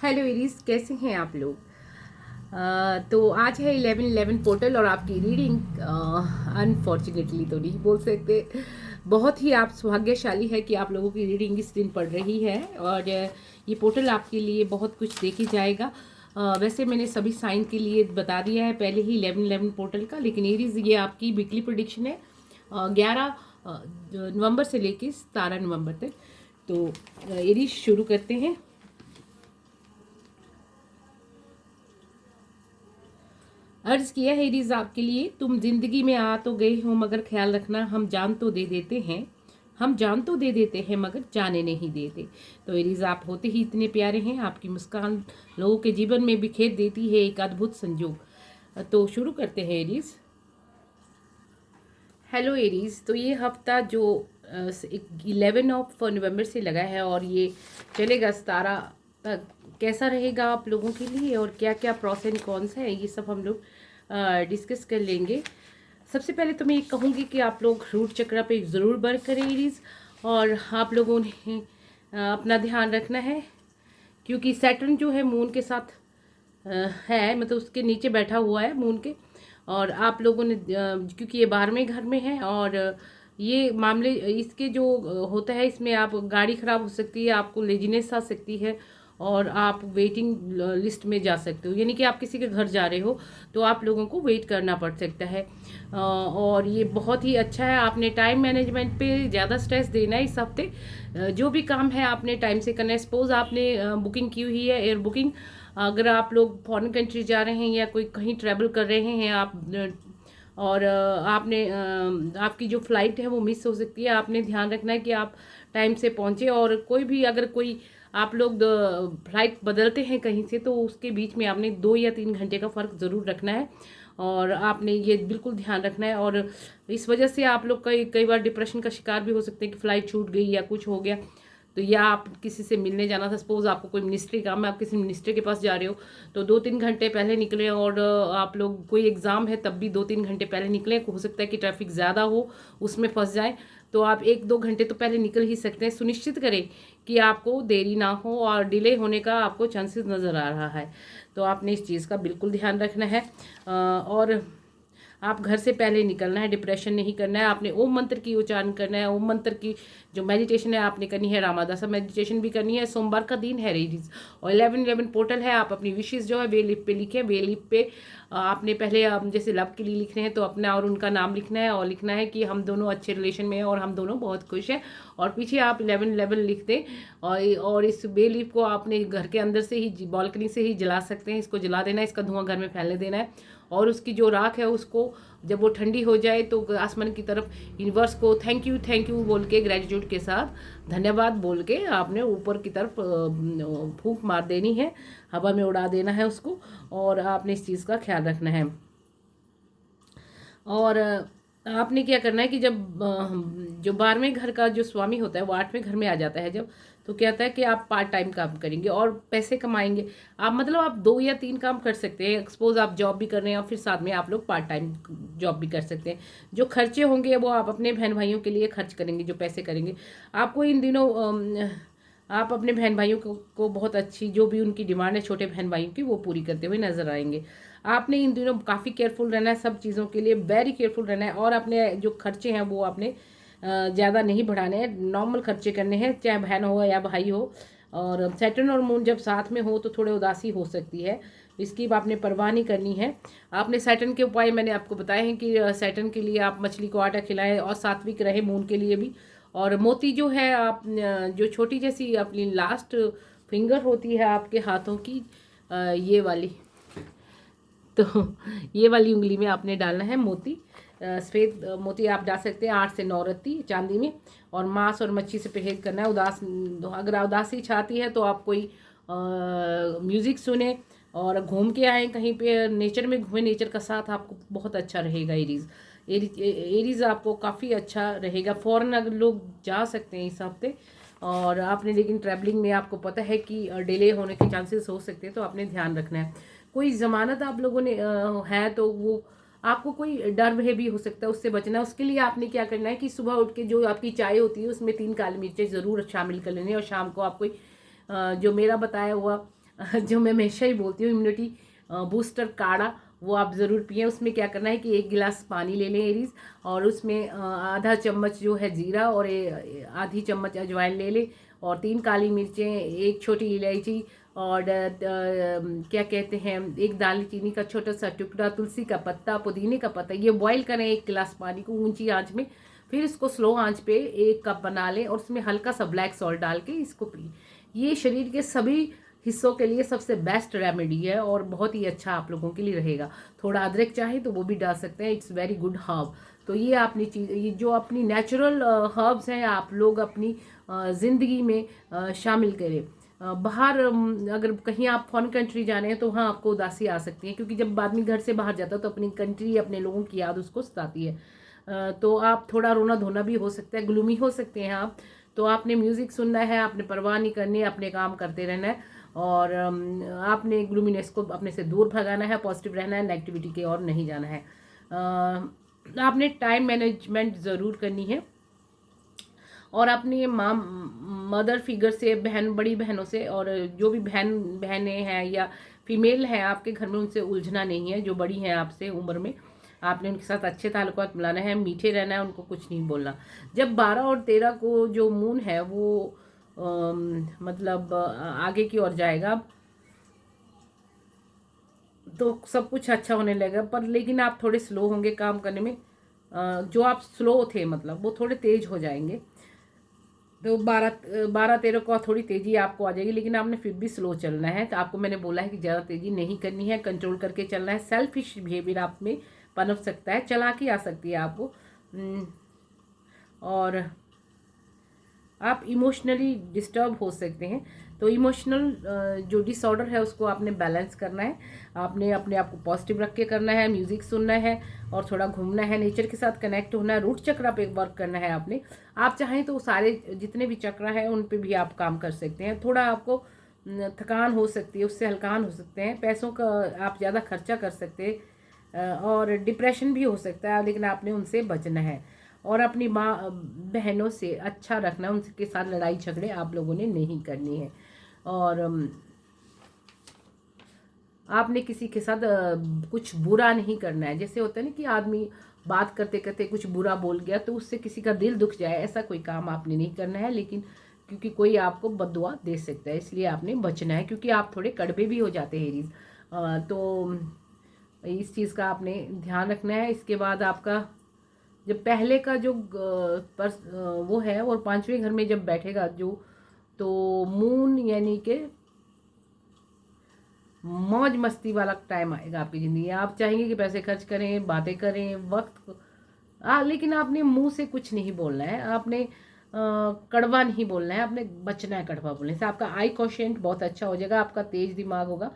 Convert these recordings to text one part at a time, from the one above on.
Hello Aries, कैसे हैं आप लोग। तो आज है 11/11 पोर्टल और आपकी रीडिंग अनफॉर्चुनेटली तो नहीं बोल सकते, बहुत ही आप सौभाग्यशाली है कि आप लोगों की रीडिंग इस दिन पड़ रही है और ये पोर्टल आपके लिए बहुत कुछ देखी जाएगा। वैसे मैंने सभी साइन के लिए बता दिया है पहले ही 11/11 पोर्टल का, लेकिन एरीज ये आपकी वीकली प्रेडिक्शन है 11 नवंबर से लेकर 17 नवंबर तक। तो एरीज शुरू करते हैं। अर्ज किया है एरीज आपके लिए, तुम जिंदगी में आ तो गए हो मगर ख्याल रखना हम जान तो दे देते हैं, हम जान तो दे देते हैं मगर जाने नहीं देते। तो एरीज आप होते ही इतने प्यारे हैं, आपकी मुस्कान लोगों के जीवन में बिखेर देती है एक अद्भुत संजोग। तो शुरू करते हैं एरीज। हेलो एरीज, तो ये हफ्ता जो 11 से लगा है और ये चलेगा 17 तक, कैसा रहेगा आप लोगों के लिए और क्या क्या प्रॉस एंड कॉन्स है ये सब हम लोग डिस्कस कर लेंगे। सबसे पहले तो मैं ये कहूँगी कि आप लोग रूट चक्र पे ज़रूर वर्क करें एरीज, और आप लोगों ने अपना ध्यान रखना है क्योंकि सैटर्न जो है मून के साथ है, मतलब उसके नीचे बैठा हुआ है मून के, और आप लोगों ने क्योंकि ये 12वें घर में है और ये मामले इसके जो होता है इसमें आप गाड़ी ख़राब हो सकती है, आपको लेजीनेस आ सकती है और आप वेटिंग लिस्ट में जा सकते हो, यानी कि आप किसी के घर जा रहे हो तो आप लोगों को वेट करना पड़ सकता है। और ये बहुत ही अच्छा है, आपने टाइम मैनेजमेंट पे ज़्यादा स्ट्रेस देना है इस हफ्ते। जो भी काम है आपने टाइम से करना है। सपोज़ आपने बुकिंग की हुई है एयर बुकिंग, अगर आप लोग फॉरेन कंट्री जा रहे हैं या कोई कहीं ट्रैवल कर रहे हैं आप, और आपने आपकी जो फ़्लाइट है वो मिस हो सकती है, आपने ध्यान रखना है कि आप टाइम से पहुँचे। और कोई भी अगर कोई आप लोग फ्लाइट बदलते हैं कहीं से तो उसके बीच में आपने 2 या 3 घंटे का फ़र्क ज़रूर रखना है और आपने ये बिल्कुल ध्यान रखना है। और इस वजह से आप लोग कई कई बार डिप्रेशन का शिकार भी हो सकते हैं कि फ़्लाइट छूट गई या कुछ हो गया, तो या आप किसी से मिलने जाना था, सपोज़ आपको कोई मिनिस्ट्री काम है, आप किसी मिनिस्टर के पास जा रहे हो तो 2-3 घंटे पहले निकलें। और आप लोग कोई एग्ज़ाम है तब भी 2-3 घंटे पहले निकलें, हो सकता है कि ट्रैफिक ज़्यादा हो उसमें फंस जाए, तो आप 1-2 घंटे तो पहले निकल ही सकते हैं। सुनिश्चित करें कि आपको देरी ना हो और डिले होने का आपको चांसेस नज़र आ रहा है, तो आपने इस चीज़ का बिल्कुल ध्यान रखना है। और आप घर से पहले निकलना है, डिप्रेशन नहीं करना है, आपने ओम मंत्र की उच्चारण करना है। ओम मंत्र की जो मेडिटेशन है आपने करनी है, रामादासा मेडिटेशन भी करनी है। सोमवार का दिन है लेडीज और 11/11 पोर्टल है। आप अपनी विशेष जो है वे लिप पे लिखें। वे लिप पे आपने पहले जैसे लव के लिए लिख रहे हैं तो अपना और उनका नाम लिखना है और लिखना है कि हम दोनों अच्छे रिलेशन में हैं और हम दोनों बहुत खुश हैं, और पीछे आप 11/11 लिख दें। और इस वे लिप को आपने घर के अंदर से ही बालकनी से ही जला सकते हैं, इसको जला देना है, इसका धुआं घर में फैलने देना है। और उसकी जो राख है उसको जब वो ठंडी हो जाए तो आसमान की तरफ यूनिवर्स को थैंक यू बोल के, ग्रेटिट्यूड के साथ धन्यवाद बोल के आपने ऊपर की तरफ फूंक मार देनी है, हवा में उड़ा देना है उसको, और आपने इस चीज़ का ख्याल रखना है। और आपने क्या करना है कि जब जो 12वें घर का जो स्वामी होता है वो 8वें घर में आ जाता है जब, तो क्या होता है कि आप पार्ट टाइम काम करेंगे और पैसे कमाएंगे। आप मतलब आप 2 या 3 काम कर सकते हैं, सपोज आप जॉब भी कर रहे हैं और फिर साथ में आप लोग पार्ट टाइम जॉब भी कर सकते हैं। जो खर्चे होंगे वो आप अपने बहन भाइयों के लिए खर्च करेंगे, जो पैसे करेंगे आपको इन दिनों आप अपने बहन भाइयों को बहुत अच्छी जो भी उनकी डिमांड है छोटे बहन भाइयों की वो पूरी करते हुए नजर आएंगे। आपने इन दिनों काफ़ी केयरफुल रहना है सब चीज़ों के लिए, वेरी केयरफुल रहना है। और अपने जो खर्चे हैं वो आपने ज़्यादा नहीं बढ़ाने हैं, नॉर्मल खर्चे करने हैं, चाहे बहन हो या भाई हो। और सैटर्न और मून जब साथ में हो तो थोड़े उदासी हो सकती है, इसकी आपने परवाह नहीं करनी है। आपने सैटर्न के उपाय मैंने आपको बताए हैं कि सैटर्न के लिए आप मछली को आटा खिलाएं और सात्विक रहे मून के लिए भी। और मोती जो है आप जो छोटी जैसी अपनी लास्ट फिंगर होती है आपके हाथों की, ये वाली, तो ये वाली उंगली में आपने डालना है मोती, सफ़ेद मोती आप डाल सकते हैं 8 से 9 रत्ती चांदी में। और मांस और मच्छी से परहेज करना है। अगर उदासी छाती है तो आप कोई म्यूज़िक सुने और घूम के आए कहीं पे, नेचर में घूमें, नेचर का साथ आपको बहुत अच्छा रहेगा। एरीज आपको काफ़ी अच्छा रहेगा। फ़ॉरेन अगर लोग जा सकते हैं इस हफ्ते, और आपने लेकिन ट्रैवलिंग में आपको पता है कि डिले होने के चांसेस हो सकते हैं, तो आपने ध्यान रखना है। कोई ज़मानत आप लोगों ने है तो वो आपको कोई डर भय भी हो सकता है, उससे बचना है। उसके लिए आपने क्या करना है कि सुबह उठ के जो आपकी चाय होती है उसमें 3 काली मिर्चें ज़रूर शामिल कर लेनी है, और शाम को आप कोई जो मेरा बताया हुआ जो मैं हमेशा ही बोलती हूँ, इम्यूनिटी बूस्टर काढ़ा, वो आप ज़रूर पिएं। उसमें क्या करना है कि 1 गिलास पानी ले लें एरीज़, और उसमें आधा चम्मच जो है जीरा और आधी चम्मच अजवाइन ले लें, और 3 काली मिर्चें, 1 छोटी इलायची, और क्या कहते हैं 1 दालचीनी का छोटा सा टुकड़ा, तुलसी का पत्ता, पुदीने का पत्ता, ये बॉईल करें 1 गिलास पानी को ऊंची आंच में। फिर इसको स्लो आंच पे 1 कप बना लें, और उसमें हल्का सा ब्लैक सॉल्ट डाल के इसको पिए। ये शरीर के सभी हिस्सों के लिए सबसे बेस्ट रेमेडी है, और बहुत ही अच्छा आप लोगों के लिए रहेगा। थोड़ा अदरक चाहे तो वो भी डाल सकते हैं, इट्स वेरी गुड हर्ब। तो ये अपनी चीज़, ये जो अपनी नेचुरल हर्ब्स हैं, आप लोग अपनी ज़िंदगी में शामिल करें। बाहर अगर कहीं आप फॉरेन कंट्री जाने हैं तो वहाँ आपको उदासी आ सकती है, क्योंकि जब आदमी घर से बाहर जाता है तो अपनी कंट्री, अपने लोगों की याद उसको सताती है। तो आप थोड़ा रोना धोना भी हो सकता है, ग्लूमी हो सकते हैं आप। तो आपने म्यूज़िक सुनना है, आपने परवाह नहीं करनी है, अपने काम करते रहना है, और आपने ग्लूमीनेस को अपने से दूर भगाना है, पॉजिटिव रहना है, नेगेटिविटी की ओर नहीं जाना है। आपने टाइम मैनेजमेंट ज़रूर करनी है, और अपनी मदर फिगर से, बड़ी बहनों से, और जो भी बहनें हैं या फीमेल हैं आपके घर में, उनसे उलझना नहीं है। जो बड़ी हैं आपसे उम्र में, आपने उनके साथ अच्छे ताल्लुकात मिलाना है, मीठे रहना है, उनको कुछ नहीं बोलना। जब 12 और 13 को जो मून है वो मतलब आगे की ओर जाएगा, तो सब कुछ अच्छा होने लगेगा। पर लेकिन आप थोड़े स्लो होंगे काम करने में, जो आप स्लो थे मतलब वो थोड़े तेज हो जाएंगे। तो 12-13 को थोड़ी तेज़ी आपको आ जाएगी, लेकिन आपने फिर भी स्लो चलना है। तो आपको मैंने बोला है कि ज़्यादा तेज़ी नहीं करनी है, कंट्रोल करके चलना है। सेल्फिश बिहेवियर आप में पनप सकता है, चालाकी आ सकती है आपको, और आप इमोशनली डिस्टर्ब हो सकते हैं। तो इमोशनल जो डिसऑर्डर है उसको आपने बैलेंस करना है। आपने अपने आप को पॉजिटिव रख के करना है, म्यूज़िक सुनना है, और थोड़ा घूमना है, नेचर के साथ कनेक्ट होना है, रूट चक्रा पे वर्क करना है आपने। आप चाहें तो सारे जितने भी चक्रा है उन पे भी आप काम कर सकते हैं। थोड़ा आपको थकान हो सकती है, उससे हल्कान हो सकते हैं, पैसों का आप ज़्यादा खर्चा कर सकते हैं, और डिप्रेशन भी हो सकता है, लेकिन आपने उनसे बचना है। और अपनी माँ बहनों से अच्छा रखना, उनके साथ लड़ाई झगड़े आप लोगों ने नहीं करनी है। और आपने किसी के साथ कुछ बुरा नहीं करना है। जैसे होता है ना कि आदमी बात करते करते कुछ बुरा बोल गया तो उससे किसी का दिल दुख जाए, ऐसा कोई काम आपने नहीं करना है। लेकिन क्योंकि कोई आपको बद्दुआ दे सकता है, इसलिए आपने बचना है, क्योंकि आप थोड़े कड़वे भी हो जाते हैं एरीज। तो इस चीज़ का आपने ध्यान रखना है। इसके बाद आपका जब पहले का जो वो है, और 5वें घर में जब बैठेगा जो, तो मून यानी कि मौज मस्ती वाला टाइम आएगा आपकी ज़िंदगी। आप चाहेंगे कि पैसे खर्च करें, बातें करें, वक्त लेकिन आपने मुंह से कुछ नहीं बोलना है, आपने कड़वा नहीं बोलना है, आपने बचना है कड़वा बोलने से। आपका आई क्वोशिएंट बहुत अच्छा हो जाएगा, आपका तेज दिमाग होगा,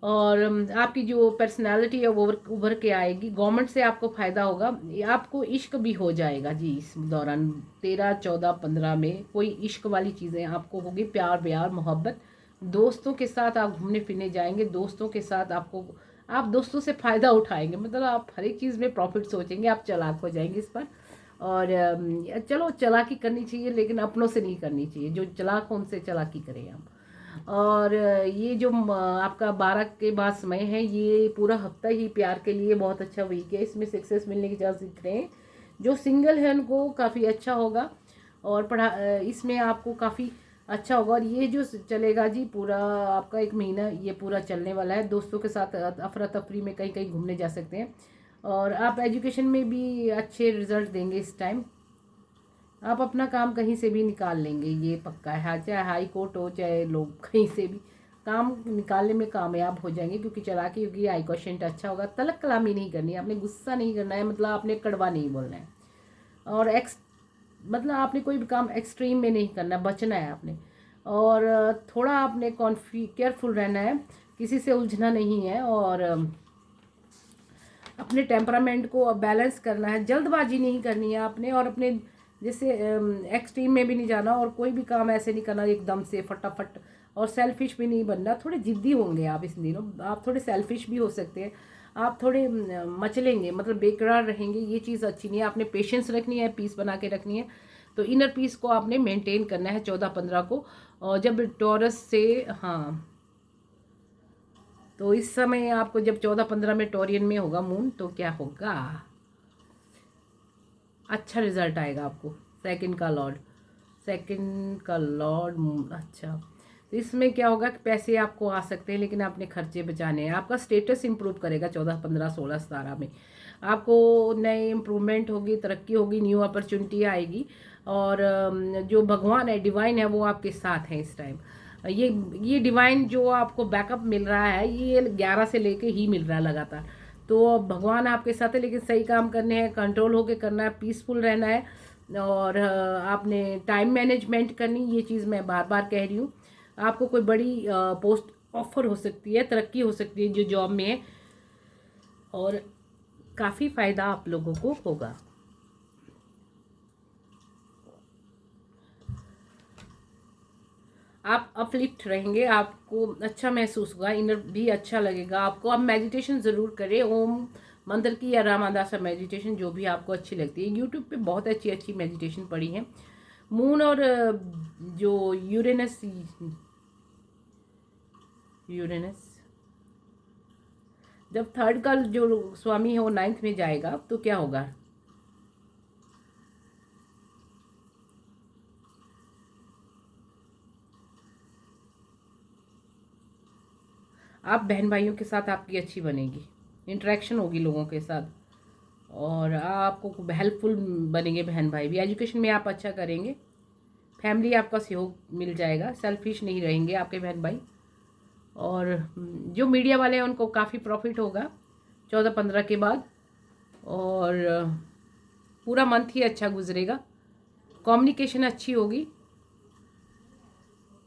और आपकी जो पर्सनालिटी है वो उभर के आएगी। गवर्नमेंट से आपको फ़ायदा होगा, आपको इश्क भी हो जाएगा जी इस दौरान। 13, 14, 15 में कोई इश्क वाली चीज़ें आपको होगी, प्यार व्यार मोहब्बत। दोस्तों के साथ आप घूमने फिरने जाएंगे, दोस्तों के साथ आप दोस्तों से फ़ायदा उठाएंगे, मतलब आप हर एक चीज़ में प्रॉफिट सोचेंगे, आप चालाक हो जाएंगे इस पर। और चलो चालाकी करनी चाहिए, लेकिन अपनों से नहीं करनी चाहिए। जो चालाक हो उनसे चालाकी करें आप। और ये जो आपका 12 के बाद समय है, ये पूरा हफ्ता ही प्यार के लिए बहुत अच्छा वीक है। इसमें सक्सेस मिलने के चांस दिख रहे हैं। जो सिंगल है उनको काफ़ी अच्छा होगा, और इसमें आपको काफ़ी अच्छा होगा। और ये जो चलेगा जी पूरा आपका 1 महीना, ये पूरा चलने वाला है। दोस्तों के साथ अफरा तफरी में कहीं कहीं घूमने जा सकते हैं, और आप एजुकेशन में भी अच्छे रिजल्ट देंगे इस टाइम। आप अपना काम कहीं से भी निकाल लेंगे, ये पक्का है। चाहे हाई कोर्ट हो, चाहे लोग कहीं से भी काम निकालने में कामयाब हो जाएंगे, क्योंकि चालाकी होगी, हाई क्वेश्चन अच्छा होगा। तलक कलामी नहीं करनी है, आपने गुस्सा नहीं करना है, मतलब आपने कड़वा नहीं बोलना है। और मतलब आपने कोई भी काम एक्सट्रीम में नहीं करना, बचना है आपने। और थोड़ा आपने केयरफुल रहना है, किसी से उलझना नहीं है, और अपने टेम्परामेंट को बैलेंस करना है। जल्दबाजी नहीं करनी है आपने, और अपने जैसे एक्सट्रीम में भी नहीं जाना, और कोई भी काम ऐसे नहीं करना एकदम से फटाफट। और सेल्फिश भी नहीं बनना, थोड़े जिद्दी होंगे आप इस दिनों। आप थोड़े सेल्फिश भी हो सकते हैं, आप थोड़े मचलेंगे, मतलब बेकरार रहेंगे, ये चीज़ अच्छी नहीं है। आपने पेशेंस रखनी है, पीस बना के रखनी है। तो इनर पीस को आपने मेंटेन करना है 14-15 को। और जब टॉरस से, हाँ तो इस समय आपको जब 14-15 में टॉरियन में होगा मून, तो क्या होगा, अच्छा रिजल्ट आएगा आपको। सेकंड का लॉर्ड मून, अच्छा। तो इसमें क्या होगा कि पैसे आपको आ सकते हैं, लेकिन आपने खर्चे बचाने हैं। आपका स्टेटस इंप्रूव करेगा 14, 15, 16, 17 में। आपको नए इम्प्रूवमेंट होगी, तरक्की होगी, न्यू अपॉर्चुनिटी आएगी। और जो भगवान है, डिवाइन है, वो आपके साथ है इस टाइम। ये डिवाइन जो आपको बैकअप मिल रहा है, ये 11 से लेके ही मिल रहा है लगातार। तो भगवान आपके साथ है, लेकिन सही काम करने हैं, कंट्रोल होके करना है, पीसफुल रहना है। और आपने टाइम मैनेजमेंट करनी, ये चीज़ मैं बार बार कह रही हूँ। आपको कोई बड़ी पोस्ट ऑफर हो सकती है, तरक्की हो सकती है जो जॉब में है, और काफ़ी फ़ायदा आप लोगों को होगा। आप अपलिफ्ट रहेंगे, आपको अच्छा महसूस होगा, इनर भी अच्छा लगेगा आपको। आप मेडिटेशन ज़रूर करें, ओम मंत्र की या रामादासा मेडिटेशन, जो भी आपको अच्छी लगती है। यूट्यूब पे बहुत अच्छी अच्छी मेडिटेशन पड़ी हैं। मून और जो यूरेनस जब थर्ड का जो स्वामी है वो 9th में जाएगा, तो क्या होगा, आप बहन भाइयों के साथ आपकी अच्छी बनेगी, इंटरेक्शन होगी लोगों के साथ, और आपको हेल्पफुल बनेंगे बहन भाई भी। एजुकेशन में आप अच्छा करेंगे, फैमिली आपका सहयोग मिल जाएगा, सेल्फिश नहीं रहेंगे आपके बहन भाई। और जो मीडिया वाले हैं उनको काफ़ी प्रॉफिट होगा 14-15 के बाद, और पूरा मंथ ही अच्छा गुजरेगा। कम्युनिकेशन अच्छी होगी,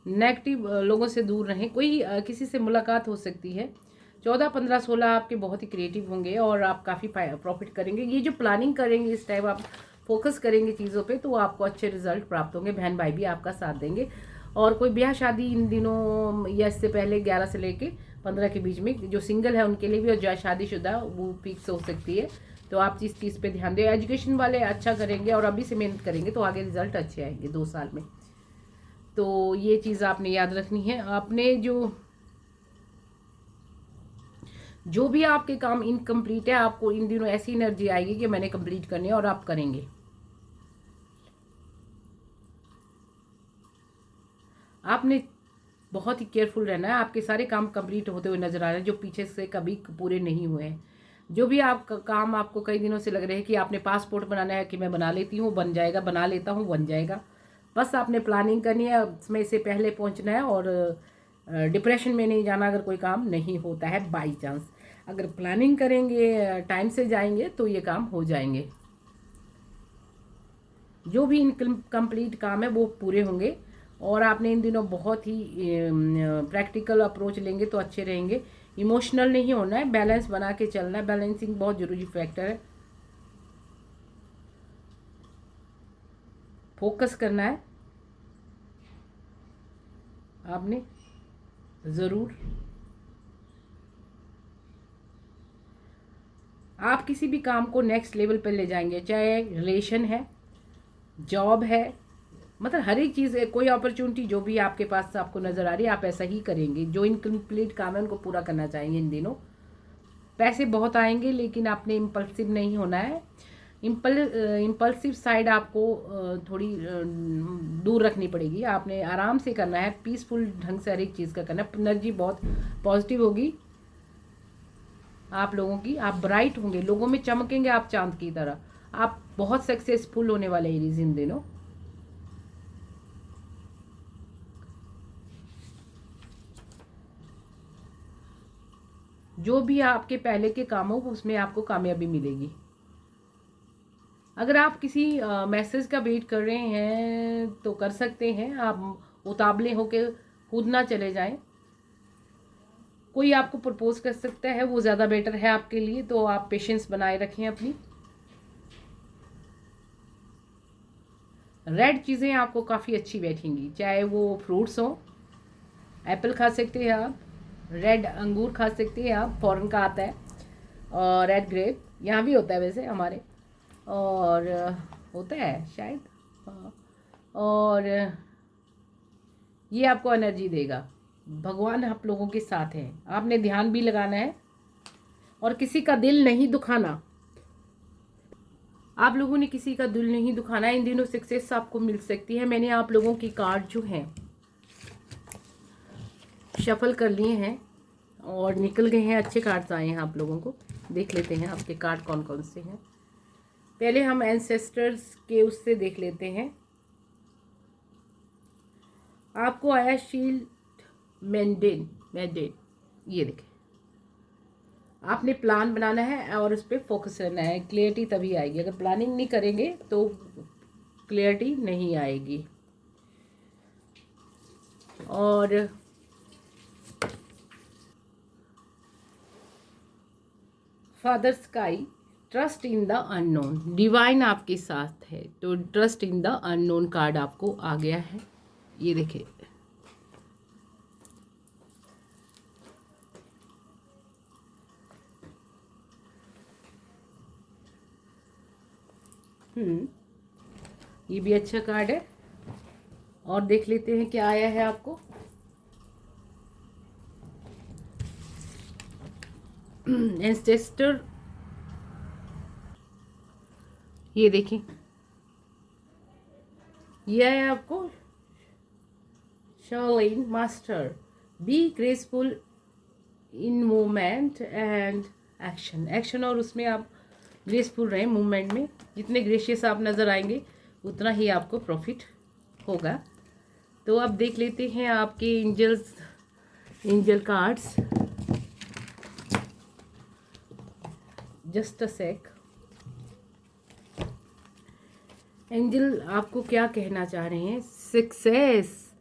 नेगेटिव लोगों से दूर रहें। कोई किसी से मुलाकात हो सकती है। 14, 15, 16 आपके बहुत ही क्रिएटिव होंगे और आप काफ़ी प्रॉफिट करेंगे। ये जो प्लानिंग करेंगे इस टाइम, आप फोकस करेंगे चीज़ों पे, तो आपको अच्छे रिजल्ट प्राप्त होंगे। बहन भाई भी आपका साथ देंगे। और कोई ब्याह शादी इन दिनों या इससे पहले 11 से लेके 15 के बीच में, जो सिंगल है उनके लिए भी, और जो शादीशुदा, वो फिक्स हो सकती है। तो आप इस चीज़ पे ध्यान दें। एजुकेशन वाले अच्छा करेंगे और अभी से मेहनत करेंगे तो आगे रिजल्ट अच्छे आएंगे 2 साल में। तो ये चीज़ आपने याद रखनी है। आपने जो भी आपके काम इनकम्प्लीट है, आपको इन दिनों ऐसी एनर्जी आएगी कि मैंने कंप्लीट करनी है, और आप करेंगे। आपने बहुत ही केयरफुल रहना है। आपके सारे काम कंप्लीट होते हुए नजर आ रहे हैं, जो पीछे से कभी पूरे नहीं हुए हैं। जो भी आप काम आपको कई दिनों से लग रहे हैं कि आपने पासपोर्ट बनाना है, कि मैं बना लेती हूँ, बन जाएगा, बना लेता हूँ, बन जाएगा। बस आपने प्लानिंग करनी है, समय से पहले पहुँचना है, और डिप्रेशन में नहीं जाना अगर कोई काम नहीं होता है बाई चांस। अगर प्लानिंग करेंगे, टाइम से जाएंगे, तो ये काम हो जाएंगे। जो भी इनकम्प्लीट काम है वो पूरे होंगे। और आपने इन दिनों बहुत ही प्रैक्टिकल अप्रोच लेंगे तो अच्छे रहेंगे। इमोशनल नहीं होना है, बैलेंस बना के चलना है। बैलेंसिंग बहुत ज़रूरी फैक्टर है। फोकस करना है आपने ज़रूर। आप किसी भी काम को नेक्स्ट लेवल पर ले जाएंगे, चाहे रिलेशन है, जॉब है, मतलब हर एक चीज़ है। कोई अपॉर्चुनिटी जो भी आपके पास आपको नज़र आ रही है, आप ऐसा ही करेंगे। जो इनकम्प्लीट काम है उनको पूरा करना चाहेंगे इन दिनों। पैसे बहुत आएंगे, लेकिन आपने इम्पल्सिव नहीं होना है। इम्पल्सिव साइड आपको थोड़ी दूर रखनी पड़ेगी। आपने आराम से करना है, पीसफुल ढंग से हर एक चीज़ का करना है। एनर्जी बहुत पॉजिटिव होगी आप लोगों की। आप ब्राइट होंगे, लोगों में चमकेंगे आप चांद की तरह। आप बहुत सक्सेसफुल होने वाले एरीज इन दिनों। जो भी आपके पहले के काम हो उसमें आपको कामयाबी मिलेगी। अगर आप किसी मैसेज का वेट कर रहे हैं तो कर सकते हैं। आप उतावले होके खुद ना चले जाएं। कोई आपको प्रपोज कर सकता है, वो ज़्यादा बेटर है आपके लिए, तो आप पेशेंस बनाए रखें अपनी। रेड चीज़ें आपको काफ़ी अच्छी बैठेंगी, चाहे वो फ्रूट्स हो। एप्पल खा सकते हैं आप, रेड अंगूर खा सकते हैं आप, फॉरेन का आता है। और रेड ग्रेप यहाँ भी होता है वैसे हमारे, और होता है शायद। हाँ। और ये आपको एनर्जी देगा। भगवान आप लोगों के साथ हैं। आपने ध्यान भी लगाना है और किसी का दिल नहीं दुखाना। आप लोगों ने किसी का दिल नहीं दुखाना। इन दिनों सक्सेस आपको मिल सकती है। मैंने आप लोगों की कार्ड जो हैं शफल कर लिए हैं और निकल गए हैं। अच्छे कार्ड्स आए हैं आप लोगों को। देख लेते हैं आपके कार्ड कौन कौन से हैं। पहले हम एंसेस्टर्स के उससे देख लेते हैं। आपको आया शील्ड मैंडेन मैंडेन। ये देखें, आपने प्लान बनाना है और उस पर फोकस करना है। क्लियरिटी तभी आएगी। अगर प्लानिंग नहीं करेंगे तो क्लियरिटी नहीं आएगी। और father sky, trust in the unknown. Divine आपके साथ है, तो trust in the unknown card आपको आ गया है। ये देखिए, ये भी अच्छा कार्ड है। और देख लेते हैं क्या आया है आपको। एंसेस्टर, ये देखें, ये है आपको Sharlene master. Be graceful in movement and action. Action और उसमें आप ग्रेसफुल रहें मूवमेंट में। जितने ग्रेशियस आप नज़र आएंगे उतना ही आपको प्रॉफिट होगा। तो अब देख लेते हैं आपके angel cards. Just a sec. Angel आपको क्या कहना चाह रहे हैं? सक्सेस,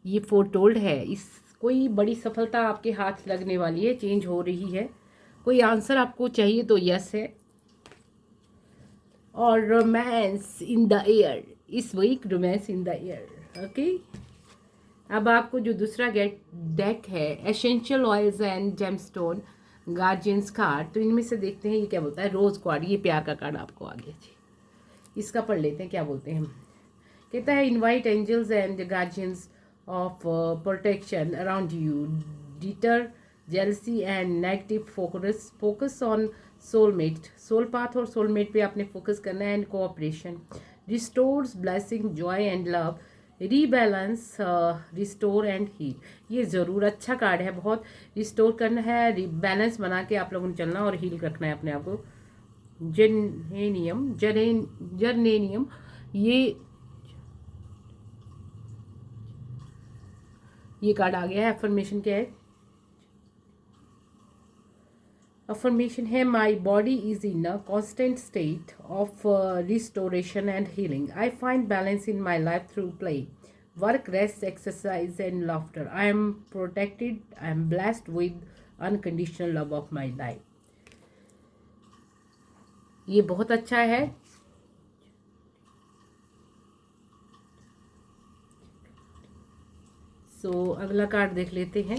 ये फोरटोल्ड है। इस कोई बड़ी सफलता आपके हाथ लगने वाली है, चेंज हो रही है। कोई आंसर आपको चाहिए तो यस है। और रोमांस इन द एयर, इस week romance in the air. Okay, अब आपको जो दूसरा डेक है, essential oils and gemstone guardians card, तो इनमें से देखते हैं ये क्या बोलता है। रोज कार्ड, ये प्यार का कार्ड आपको आ गया जी। इसका पढ़ लेते हैं क्या बोलते हैं। कहता है invite angels and guardians of protection around you, deter jealousy and negative focus on soulmate, soul path और सोलमेट पे आपने फोकस करना है। And cooperation restores blessing joy and love, rebalance restore and heal. ये ज़रूर अच्छा कार्ड है, बहुत रिस्टोर करना है, बैलेंस बना के आप लोगों ने चलना और हील रखना है अपने आप को। जर्नेनियम, ये कार्ड आ गया है। अफर्मेशन क्या है? अफर्मेशन है my body is in a constant state of restoration and healing. I find balance in my life through play, work, rest, exercise and laughter. I am protected, I am blessed with unconditional love of my life. ये बहुत अच्छा है। अगला card देख लेते हैं।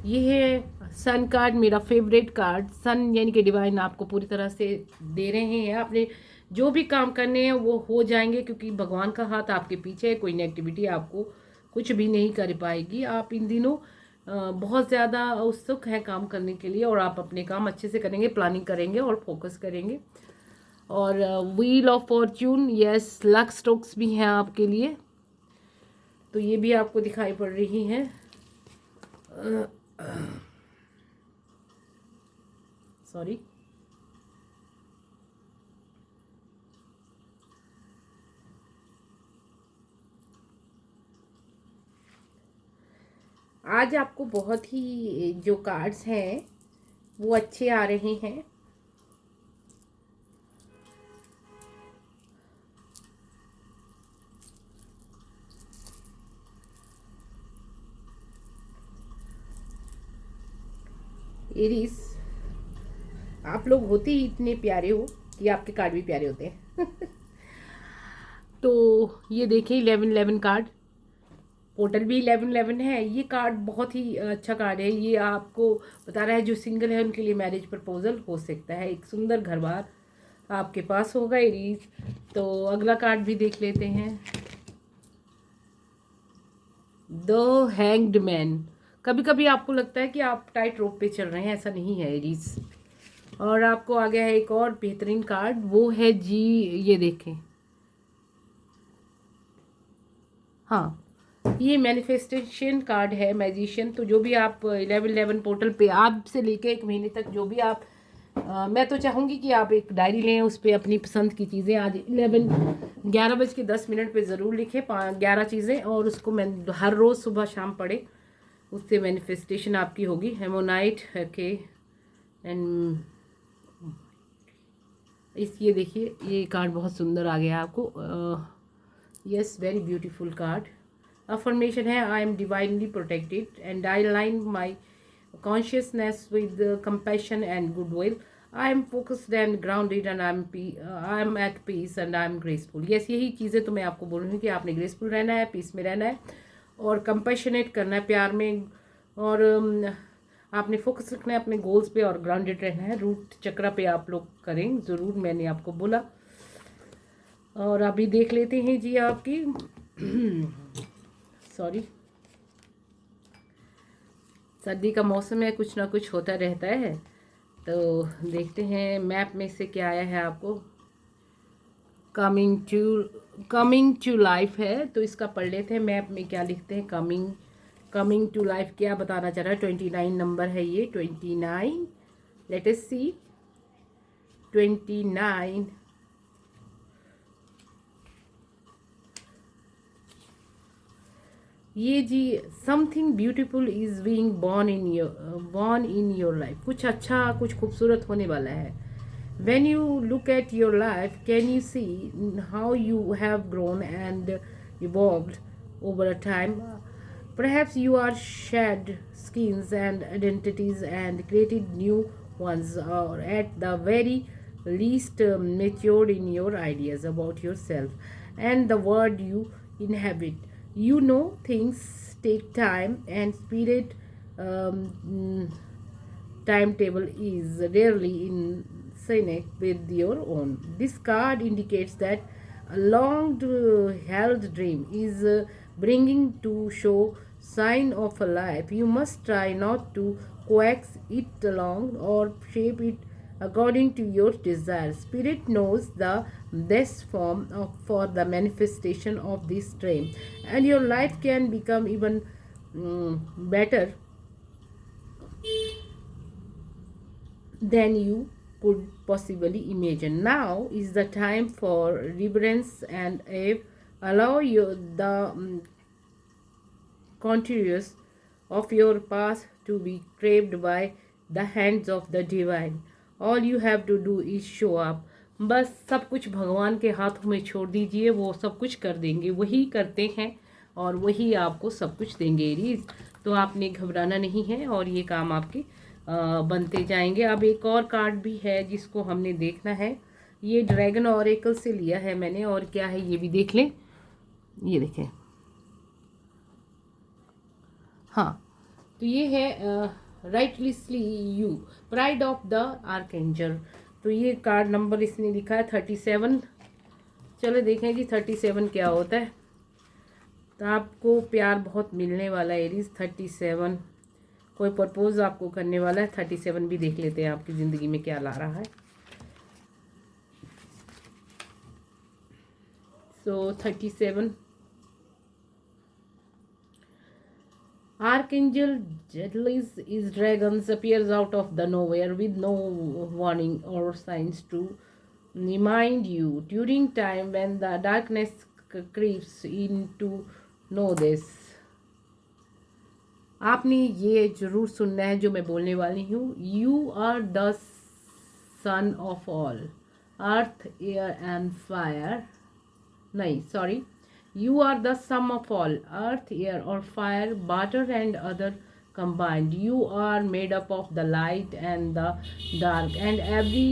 ये है सन कार्ड, मेरा फेवरेट कार्ड। सन यानी कि डिवाइन आपको पूरी तरह से दे रहे हैं। आपने जो भी काम करने हैं वो हो जाएंगे, क्योंकि भगवान का हाथ आपके पीछे है। कोई नेगेटिविटी आपको कुछ भी नहीं कर पाएगी। आप इन दिनों बहुत ज़्यादा उत्सुक हैं काम करने के लिए, और आप अपने काम अच्छे से करेंगे, प्लानिंग करेंगे और फोकस करेंगे। और wheel of Fortune, yes, luck strokes भी हैं आपके लिए, तो ये भी आपको दिखाई पड़ रही हैं। सॉरी, आज आपको बहुत ही जो कार्ड्स हैं वो अच्छे आ रहे हैं। एरीज, आप लोग होते ही इतने प्यारे हो कि आपके कार्ड भी प्यारे होते हैं। तो ये देखें 11-11 कार्ड, पोर्टल भी 11-11 है। ये कार्ड बहुत ही अच्छा कार्ड है। ये आपको बता रहा है जो सिंगल है उनके लिए मैरिज प्रपोजल हो सकता है, एक सुंदर घर बार आपके पास होगा एरीज। तो अगला कार्ड भी देख लेते हैं। The hanged man. कभी कभी आपको लगता है कि आप टाइट रोप पे चल रहे हैं, ऐसा नहीं है एरीज। और आपको आ गया है एक और बेहतरीन कार्ड, वो है जी, ये देखें, हाँ, ये मैनिफेस्टेशन कार्ड है, मैजिशियन। तो जो भी आप 1111 पोर्टल पे आज से लेके एक महीने तक जो भी आप मैं तो चाहूँगी कि आप एक डायरी लें, उस पर अपनी पसंद की चीज़ें आज 11:11 पे ज़रूर लिखें 11 चीज़ें, और उसको मैं हर रोज़ सुबह शाम पढ़े, उससे मैनिफेस्टेशन आपकी होगी। हेमोनाइट के एंड ये देखिए, ये कार्ड बहुत सुंदर आ गया आपको। Yes, very beautiful card. Affirmation है, I am divinely protected and I line my consciousness with compassion and goodwill. I am focused and grounded and I am at peace and I am graceful. Yes, यही चीज़ें तो मैं आपको बोल रही हूँ कि आपने ग्रेसफुल रहना है, पीस में रहना है और कंपैशनेट करना है, प्यार में, और आपने फोकस रखना है अपने गोल्स पे और ग्राउंडेड रहना है। रूट चक्रा पे आप लोग करें ज़रूर, मैंने आपको बोला। और अभी देख लेते हैं जी आपकी सॉरी, सर्दी का मौसम है, कुछ ना कुछ होता रहता है। तो देखते हैं मैप में से क्या आया है आपको। कमिंग टू लाइफ है, तो इसका पढ़ लेते हैं मैप में क्या लिखते हैं। कमिंग टू लाइफ क्या बताना चाह रहा है। 29 नंबर है ये, 29। Let us see 29। ये जी, something beautiful is being born in your life. कुछ अच्छा, कुछ खूबसूरत होने वाला है। When you look at your life, can you see how you have grown and evolved over a time? Perhaps you are shed skins and identities and created new ones, or at the very least matured in your ideas about yourself and the world you inhabit. You know things take time and spirit timetable is rarely in sync with your own. This card indicates that a long held dream is bringing to show sign of a life. You must try not to coax it along or shape it according to your desires. Spirit knows the best form for the manifestation of this dream, and your life can become even better than you could possibly imagine. Now is the time for reverence and awe. Allow the continuous of your past to be craved by the hands of the divine. All you have to do is show up. बस सब कुछ भगवान के हाथों में छोड़ दीजिए, वो सब कुछ कर देंगे, वही करते हैं और वही आपको सब कुछ देंगे एरीज। तो आपने घबराना नहीं है और ये काम आपके बनते जाएंगे। अब एक और कार्ड भी है जिसको हमने देखना है। ये ड्रैगन ऑरेकल से लिया है मैंने, और क्या है ये भी देख लें। ये देखें, हाँ, तो ये है righteously you, pride of the archangel. तो ये कार्ड नंबर इसने लिखा है 37। चलो देखें जी 37 क्या होता है। तो आपको प्यार बहुत मिलने वाला है एरीज। 37 कोई प्रपोज आपको करने वाला है। 37 भी देख लेते हैं आपकी ज़िंदगी में क्या ला रहा है। सो 37 Archangel Jedlis is dragons appears out of the nowhere with no warning or signs to remind you during time when the darkness creeps in to know this. आपने ये जरूर सुनना है जो मैं बोलने वाली हूँ। You are the sun of all, earth air and fire, नहीं sorry, you are the sum of all, earth, air or fire, water and other combined. You are made up of the light and the dark and every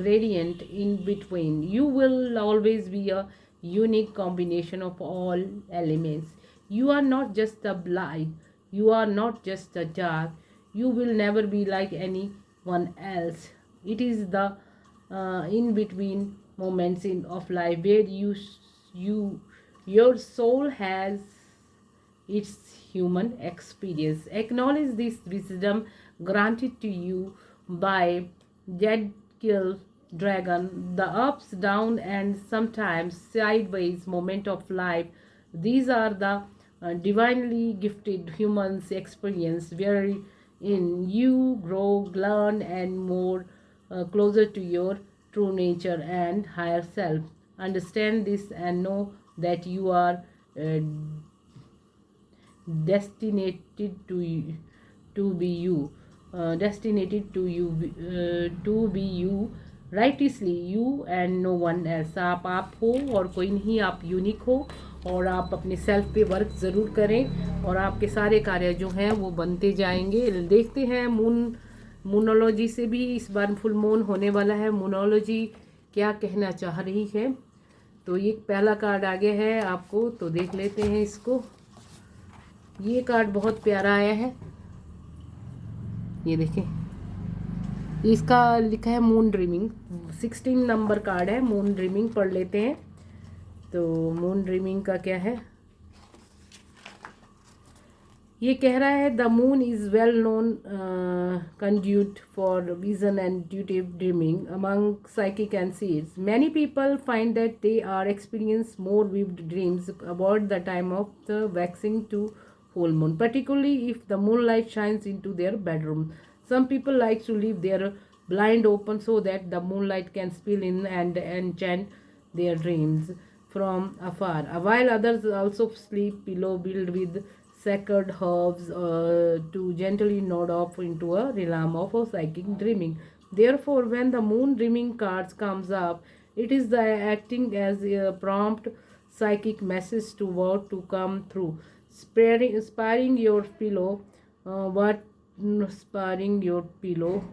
gradient in between. You will always be a unique combination of all elements. You are not just the light, you are not just the dark. You will never be like anyone else. It is the in between moments of life where you you your soul has its human experience. Acknowledge this wisdom granted to you by Jadkil Dragon, the ups, down, and sometimes sideways moment of life. These are the divinely gifted humans' experience, wherein you grow, learn, and more closer to your true nature and higher self. Understand this and know that you are uh, destinated to be you, to be you, righteously you and no one else. आप हो और कोई नहीं, आप unique हो और आप अपने सेल्फ पे वर्क ज़रूर करें और आपके सारे कार्य जो हैं वो बनते जाएंगे। देखते हैं मूनोलॉजी से भी इस बार फुल मून होने वाला है, मूनोलॉजी क्या कहना चाह रही है। तो ये पहला कार्ड आ गया है आपको, तो देख लेते हैं इसको। ये कार्ड बहुत प्यारा आया है, ये देखें, इसका लिखा है मून ड्रीमिंग। 16 नंबर कार्ड है, मून ड्रीमिंग पढ़ लेते हैं। तो मून ड्रीमिंग का क्या है, ये कह रहा है the moon is well known conduit for vision and intuitive dreaming among psychic and seers. Many people find that they are experience more vivid dreams about the time of the waxing to full moon, particularly if the moonlight shines into their bedroom. Some people like to leave their blind open so that the moonlight can spill in and enchant their dreams from afar, while others also sleep pillow filled with sacred herbs to gently nod off into a realm of psychic dreaming. Therefore, when the moon dreaming cards comes up, it is the acting as a prompt psychic message to what to come through, sparing your pillow, sparing your pillow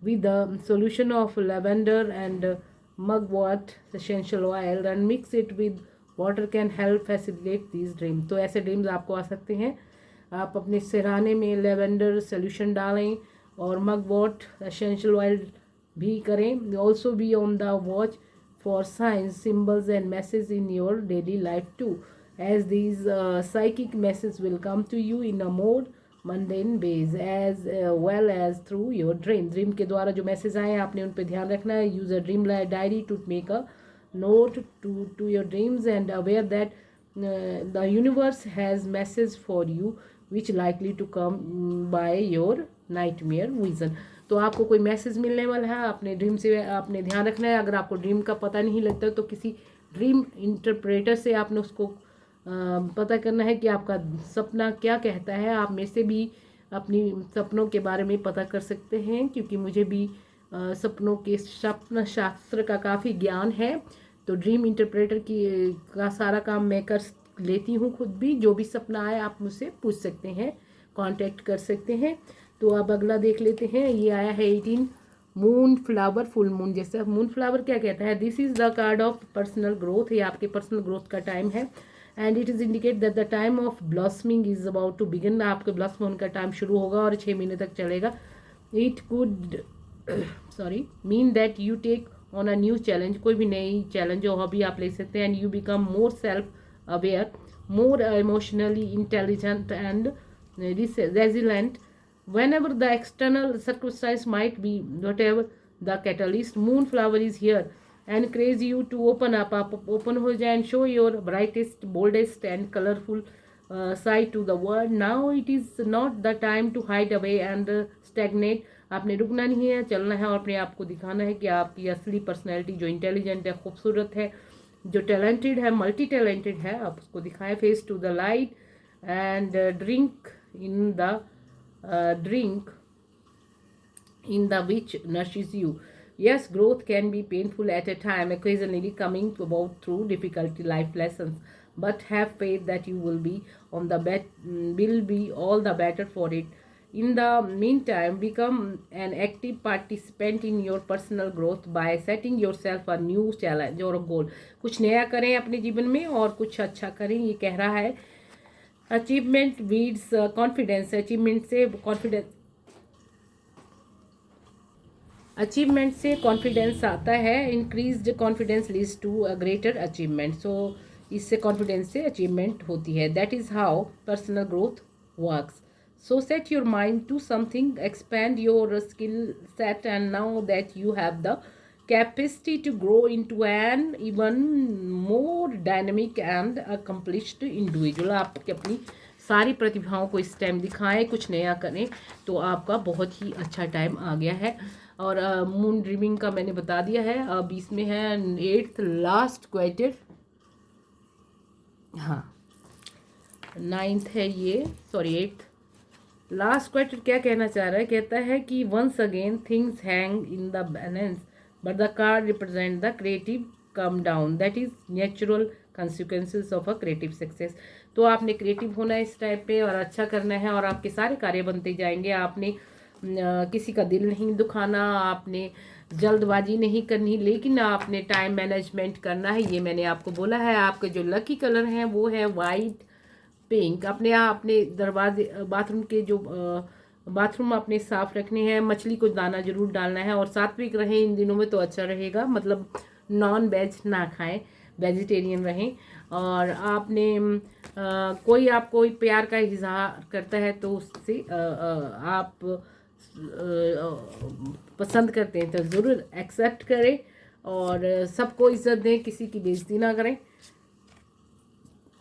with the solution of lavender and mugwort essential oil and mix it with water can help facilitate this dream. तो ऐसे dreams आपको आ सकते हैं। आप अपने सिरहाने में lavender solution डालें और मगवॉट एसेंशियल ऑयल भी करें। Also be on the watch for signs symbols and message in your daily life too, as these psychic message will come to you in a more mundane ways as well as through your dream के द्वारा जो message आए हैं आपने उन पर ध्यान रखना है। Use a dream diary to make a note to your dreams and aware that the universe has message for you which likely to come by your nightmare vision। तो आपको कोई मैसेज मिलने वाला है, अपने ड्रीम से आपने ध्यान रखना है। अगर आपको ड्रीम का पता नहीं लगता तो किसी ड्रीम इंटरप्रेटर से आपने उसको पता करना है कि आपका सपना क्या कहता है। आप में से भी अपनी सपनों के बारे में पता कर सकते हैं, क्योंकि मुझे भी सपनों के स्वप्न शास्त्र का काफ़ी ज्ञान है। तो ड्रीम इंटरप्रेटर का सारा काम मैं कर लेती हूँ खुद भी। जो भी सपना आए आप मुझसे पूछ सकते हैं, कांटेक्ट कर सकते हैं। तो अब अगला देख लेते हैं। ये आया है 18 मून फ्लावर, फुल मून जैसा। मून फ्लावर क्या कहता है, this is the card of personal growth. ये आपके पर्सनल ग्रोथ का टाइम है and it is indicate that the time of blossoming is about to begin. आपके ब्लॉसम होने का टाइम शुरू होगा और 6 महीने तक चलेगा। It could mean that you take on a new challenge, कोई भी नई चैलेंज हो हॉबी आप ले सकते हैं। And you become more self aware, more emotionally intelligent and resilient whenever the external circumstance might be, whatever the catalyst. Moonflower is here and encourage you to open up. आप open हो जाए and show your brightest, boldest and colorful side to the world. Now it is not the time to hide away and stagnate. आपने रुकना नहीं है, चलना है और अपने आप को दिखाना है कि आपकी असली पर्सनैलिटी जो इंटेलिजेंट है, खूबसूरत है, जो टैलेंटेड है, मल्टी टैलेंटेड है, आप उसको दिखाएं। Face to the light and drink in the which nourishes you. Yes, growth can be painful at a time, occasionally coming about through difficult life lessons, but have faith that you will be all the better for it. In the meantime, become an active participant in your personal growth by setting yourself a new challenge or a goal. कुछ नया करें अपने जीवन में और कुछ अच्छा करें, ये कह रहा है। अचीवमेंट बीट्स कॉन्फिडेंस, अचीवमेंट से कॉन्फिडेंस अचीवमेंट से कॉन्फिडेंस आता है, increased confidence leads to a greater achievement. So इससे कॉन्फिडेंस से अचीवमेंट होती है। That is how personal growth works. So set your mind to something, expand your skill set, and now that you have the capacity to grow into an even more dynamic and accomplished individual. आप अपनी सारी प्रतिभाओं को इस time दिखाएं, कुछ नया करें, तो आपका बहुत ही अच्छा टाइम आ गया है। और मून ड्रीमिंग का मैंने बता दिया है। अब इसमें है 8th लास्ट क्वार्टर, हाँ 9th है ये, सॉरी 8th लास्ट क्वार्टर। क्या कहना चाह रहा है, कहता है कि once again things hang in the balance but the card represent the creative come down, that is natural consequences of a creative success. तो आपने क्रिएटिव होना है इस टाइप पे और अच्छा करना है, और आपके सारे कार्य बनते जाएंगे। आपने किसी का दिल नहीं दुखाना, आपने जल्दबाजी नहीं करनी, लेकिन आपने टाइम मैनेजमेंट करना है। ये मैंने आपको बोला है। आपके जो लकी कलर हैं वो है वाइट, पिंक। अपने दरवाजे बाथरूम के जो बाथरूम अपने साफ रखने हैं। मछली को दाना जरूर डालना है, और सात्विक रहें इन दिनों में तो अच्छा रहेगा, मतलब नॉन वेज ना खाएं, वेजिटेरियन रहें। और आपने कोई आपको प्यार का इजहार करता है तो उससे आप पसंद करते हैं तो ज़रूर एक्सेप्ट करें, और सबको इज्जत दें, किसी की बेइज्जती ना करें,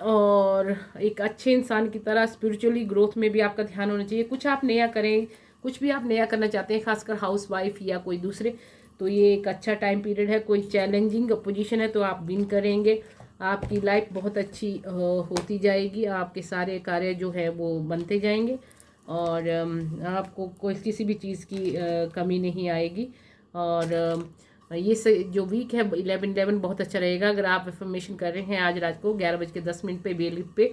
और एक अच्छे इंसान की तरह स्पिरिचुअली ग्रोथ में भी आपका ध्यान होना चाहिए। कुछ आप नया करें, कुछ भी आप नया करना चाहते हैं, खासकर हाउस वाइफ या कोई दूसरे, तो ये एक अच्छा टाइम पीरियड है। कोई चैलेंजिंग पोजीशन है तो आप विन करेंगे, आपकी लाइफ बहुत अच्छी होती जाएगी, आपके सारे कार्य जो है वो बनते जाएंगे, और आपको कोई किसी भी चीज़ की कमी नहीं आएगी। और ये जो वीक है 11/11 बहुत अच्छा रहेगा। अगर आप इन्फॉर्मेशन कर रहे हैं आज रात को 11:10 पे बे लीफ पे,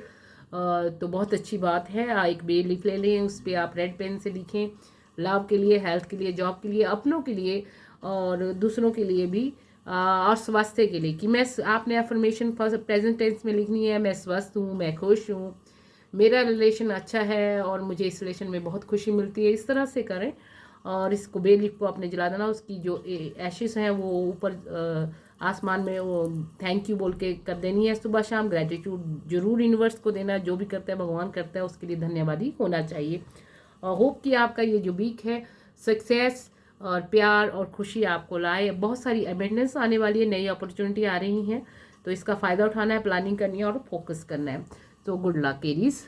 तो बहुत अच्छी बात है। एक बे लीफ ले लें, उस पर आप रेड पेन से लिखें, लव के लिए, हेल्थ के लिए, जॉब के लिए, अपनों के लिए और दूसरों के लिए भी, और स्वास्थ्य के लिए, कि मैं आपने अफर्मेशन फर्स्ट प्रेजेंट टेंस में लिखनी है। मैं स्वस्थ हूँ, मैं खुश हूँ, मेरा रिलेशन अच्छा है और मुझे इस रिलेशन में बहुत खुशी मिलती है। इस तरह से करें, और इसको बे लीफ को आपने जला देना। उसकी जो एशेस हैं वो ऊपर आसमान में वो थैंक यू बोल के कर देनी है सुबह शाम। ग्रेटिट्यूड जरूर यूनिवर्स को देना, जो भी करता है भगवान करता है, उसके लिए धन्यवादी होना चाहिए। और होप कि आपका ये जो वीक है सक्सेस और प्यार और खुशी आपको लाए। बहुत सारी अबेंडेंस आने वाली है, नई अपॉर्चुनिटी आ रही हैं, तो इसका फ़ायदा उठाना है, प्लानिंग करनी है और फोकस करना है। तो गुड लक एरीज।